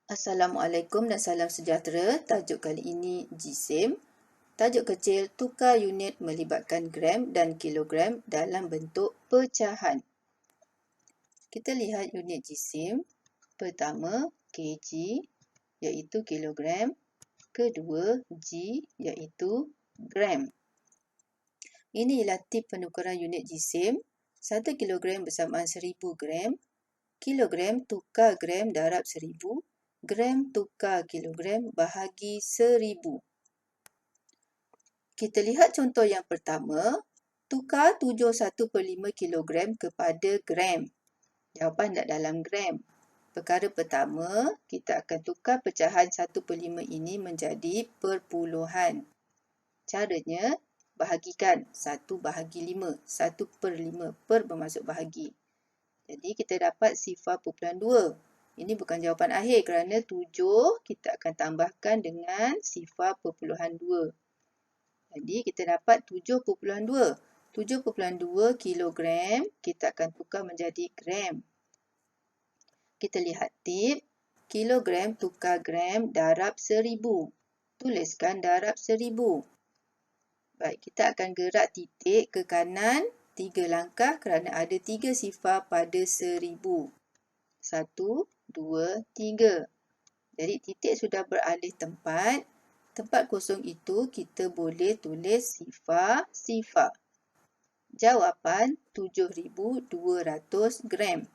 Assalamualaikum dan salam sejahtera. Tajuk kali ini jisim. Tajuk kecil, tukar unit melibatkan gram dan kilogram dalam bentuk pecahan. Kita lihat unit jisim. Pertama, kg iaitu kilogram. Kedua, g iaitu gram. Ini ialah tip penukaran unit jisim. 1 kilogram bersamaan 1000 gram. Kilogram tukar gram darab 1000. Gram tukar kilogram bahagi 1000. Kita lihat contoh yang pertama. Tukar 71/5 kilogram kepada gram. Jawapan tak dalam gram. Perkara pertama, kita akan tukar pecahan 1/5 ini menjadi perpuluhan. Caranya, bahagikan 1/5. 1/5. Per bermaksud bahagi. Jadi, kita dapat 0.2. Ini bukan jawapan akhir kerana 7 kita akan tambahkan dengan 0.2. Jadi kita dapat 7.2. 7.2 kilogram kita akan tukar menjadi gram. Kita lihat tip. Kilogram tukar gram darab 1000. Tuliskan darab 1000. Baik, kita akan gerak titik ke kanan 3 langkah kerana ada 3 sifar pada 1000. 1, 2, 3. Jadi titik sudah beralih tempat. Tempat kosong itu kita boleh tulis sifar-sifar. Jawapan 7200 gram.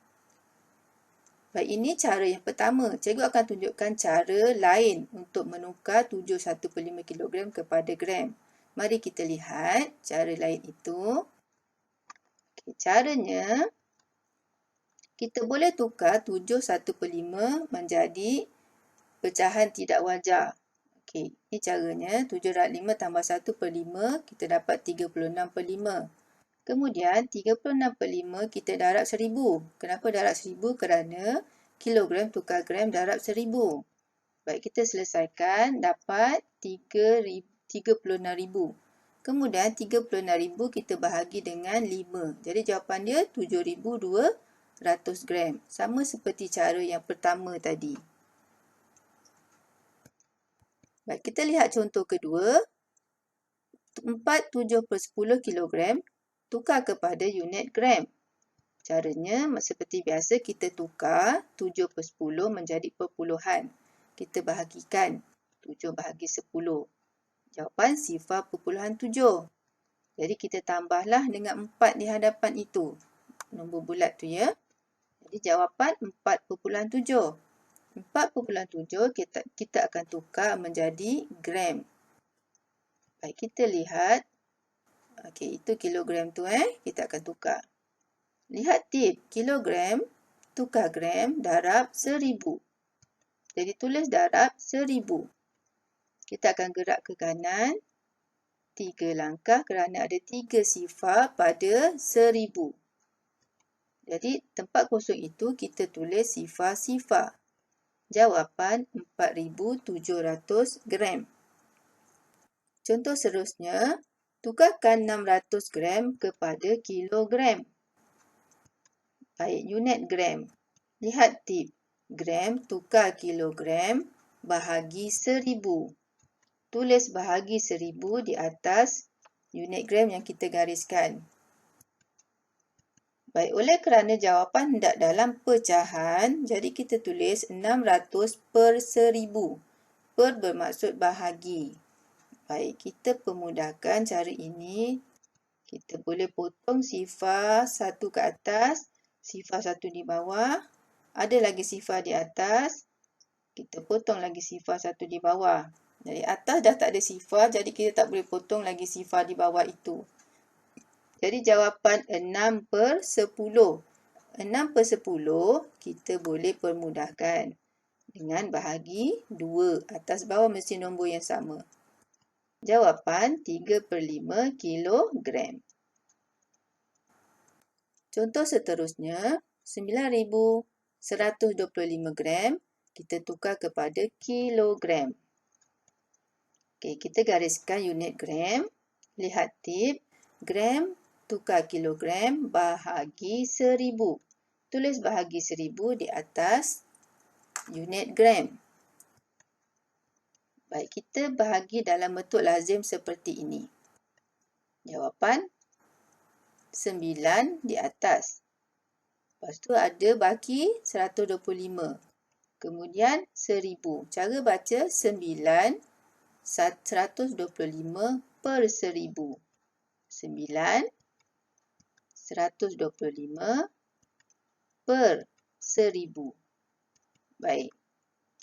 Baik, ini cara yang pertama. Cikgu akan tunjukkan cara lain untuk menukar 71/5 kilogram kepada gram. Mari kita lihat cara lain itu. Caranya, kita boleh tukar 71/5 menjadi pecahan tidak wajar. Ini caranya. 7/5 tambah 1/5, kita dapat 36/5. Kemudian, 36/5 kita darab 1000. Kenapa darab 1000? Kerana kilogram tukar gram darab 1000. Baik, kita selesaikan. Dapat 36,000. Kemudian, 36,000 kita bahagi dengan 5. Jadi, jawapan dia 7200 gram. Sama seperti cara yang pertama tadi. Baik, kita lihat contoh kedua. 4/7/10 kilogram tukar kepada unit gram. Caranya, seperti biasa kita tukar 7/10 menjadi perpuluhan. Kita bahagikan 7 bahagi 10. Jawapan 0.7. Jadi, kita tambahlah dengan 4 di hadapan itu. Nombor bulat tu ya. Jadi, jawapan 4.7. 4.7 kita akan tukar menjadi gram. Baik, kita lihat. Itu kilogram tu kita akan tukar. Lihat tip. Kilogram tukar gram darab 1000. Jadi, tulis darab 1000. Kita akan gerak ke kanan 3 langkah kerana ada 3 sifar pada 1000. Jadi, tempat kosong itu kita tulis sifar-sifar. Jawapan 4700 gram. Contoh seterusnya, tukarkan 600 gram kepada kilogram. Baik, unit gram. Lihat tip. Gram tukar kilogram bahagi 1000. Tulis bahagi 1000 di atas unit gram yang kita gariskan. Baik, oleh kerana jawapan hendak dalam pecahan, jadi kita tulis 600/1000. Per bermaksud bahagi. Baik, kita pemudahkan cara ini. Kita boleh potong sifar 1 ke atas, sifar 1 di bawah. Ada lagi sifar di atas. Kita potong lagi sifar 1 di bawah. Jadi, atas dah tak ada sifar, jadi kita tak boleh potong lagi sifar di bawah itu. Jadi, jawapan 6/10. 6/10 kita boleh permudahkan dengan bahagi 2. Atas bawah mesti nombor yang sama. Jawapan 3/5 kilogram. Contoh seterusnya, 9125 gram kita tukar kepada kilogram. Kita gariskan unit gram. Lihat tip. Gram tukar kilogram bahagi 1000. Tulis bahagi 1000 di atas unit gram. Baik, kita bahagi dalam bentuk lazim seperti ini. Jawapan 9 di atas. Lepas tu ada baki 125. Kemudian 1000. Cara baca 9 125 per 1000. 9 125 per 1000. Baik.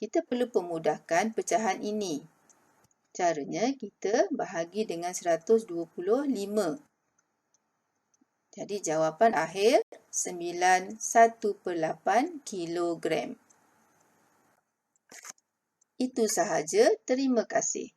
Kita perlu pemudahkan pecahan ini. Caranya kita bahagi dengan 125. Jadi jawapan akhir 9/1/8 kilogram. Itu sahaja. Terima kasih.